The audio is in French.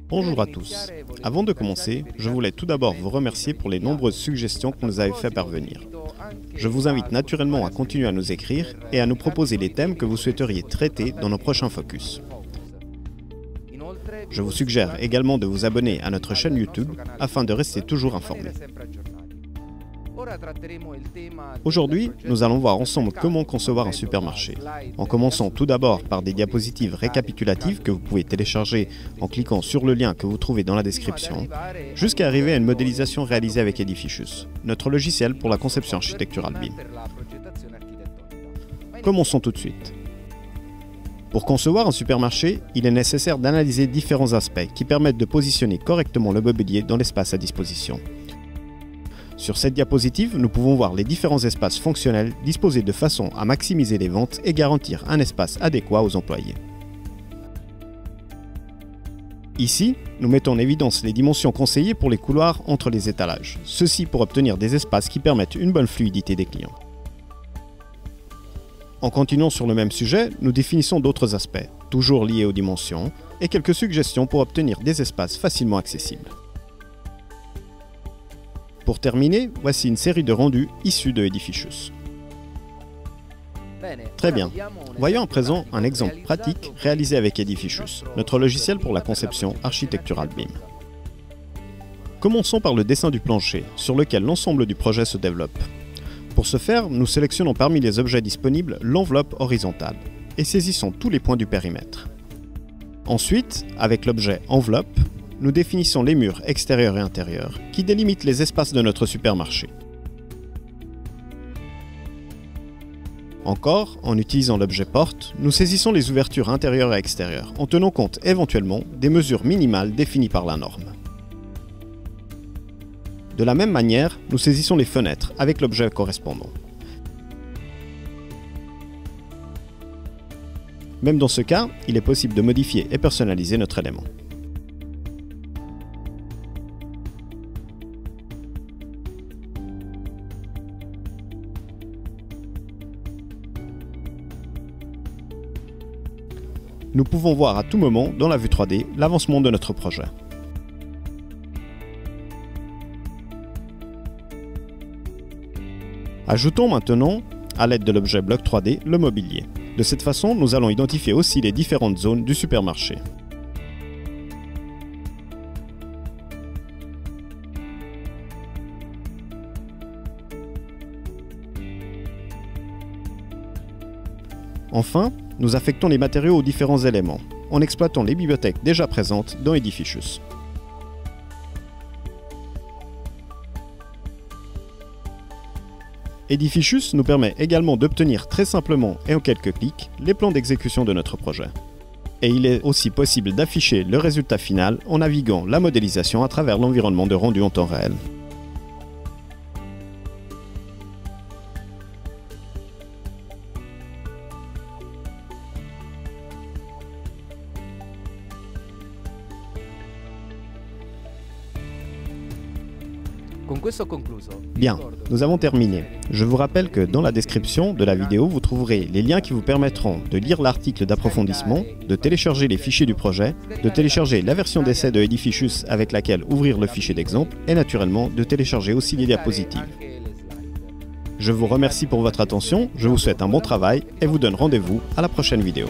Bonjour à tous. Avant de commencer, je voulais tout d'abord vous remercier pour les nombreuses suggestions que vous nous avez fait parvenir. Je vous invite naturellement à continuer à nous écrire et à nous proposer les thèmes que vous souhaiteriez traiter dans nos prochains focus. Je vous suggère également de vous abonner à notre chaîne YouTube afin de rester toujours informé. Aujourd'hui, nous allons voir ensemble comment concevoir un supermarché, en commençant tout d'abord par des diapositives récapitulatives que vous pouvez télécharger en cliquant sur le lien que vous trouvez dans la description, jusqu'à arriver à une modélisation réalisée avec Edificius, notre logiciel pour la conception architecturale BIM. Commençons tout de suite. Pour concevoir un supermarché, il est nécessaire d'analyser différents aspects qui permettent de positionner correctement le mobilier dans l'espace à disposition. Sur cette diapositive, nous pouvons voir les différents espaces fonctionnels disposés de façon à maximiser les ventes et garantir un espace adéquat aux employés. Ici, nous mettons en évidence les dimensions conseillées pour les couloirs entre les étalages, ceci pour obtenir des espaces qui permettent une bonne fluidité des clients. En continuant sur le même sujet, nous définissons d'autres aspects, toujours liés aux dimensions, et quelques suggestions pour obtenir des espaces facilement accessibles. Pour terminer, voici une série de rendus issus de Edificius. Très bien. Voyons à présent un exemple pratique réalisé avec Edificius, notre logiciel pour la conception architecturale BIM. Commençons par le dessin du plancher, sur lequel l'ensemble du projet se développe. Pour ce faire, nous sélectionnons parmi les objets disponibles l'enveloppe horizontale et saisissons tous les points du périmètre. Ensuite, avec l'objet enveloppe, nous définissons les murs extérieurs et intérieurs qui délimitent les espaces de notre supermarché. Encore, en utilisant l'objet porte, nous saisissons les ouvertures intérieures et extérieures en tenant compte éventuellement des mesures minimales définies par la norme. De la même manière, nous saisissons les fenêtres avec l'objet correspondant. Même dans ce cas, il est possible de modifier et personnaliser notre élément. Nous pouvons voir à tout moment, dans la vue 3D, l'avancement de notre projet. Ajoutons maintenant, à l'aide de l'objet bloc 3D, le mobilier. De cette façon, nous allons identifier aussi les différentes zones du supermarché. Enfin, nous affectons les matériaux aux différents éléments, en exploitant les bibliothèques déjà présentes dans Edificius. Edificius nous permet également d'obtenir très simplement et en quelques clics les plans d'exécution de notre projet. Et il est aussi possible d'afficher le résultat final en naviguant la modélisation à travers l'environnement de rendu en temps réel. Bien, nous avons terminé. Je vous rappelle que dans la description de la vidéo, vous trouverez les liens qui vous permettront de lire l'article d'approfondissement, de télécharger les fichiers du projet, de télécharger la version d'essai de Edificius avec laquelle ouvrir le fichier d'exemple et naturellement de télécharger aussi les diapositives. Je vous remercie pour votre attention, je vous souhaite un bon travail et vous donne rendez-vous à la prochaine vidéo.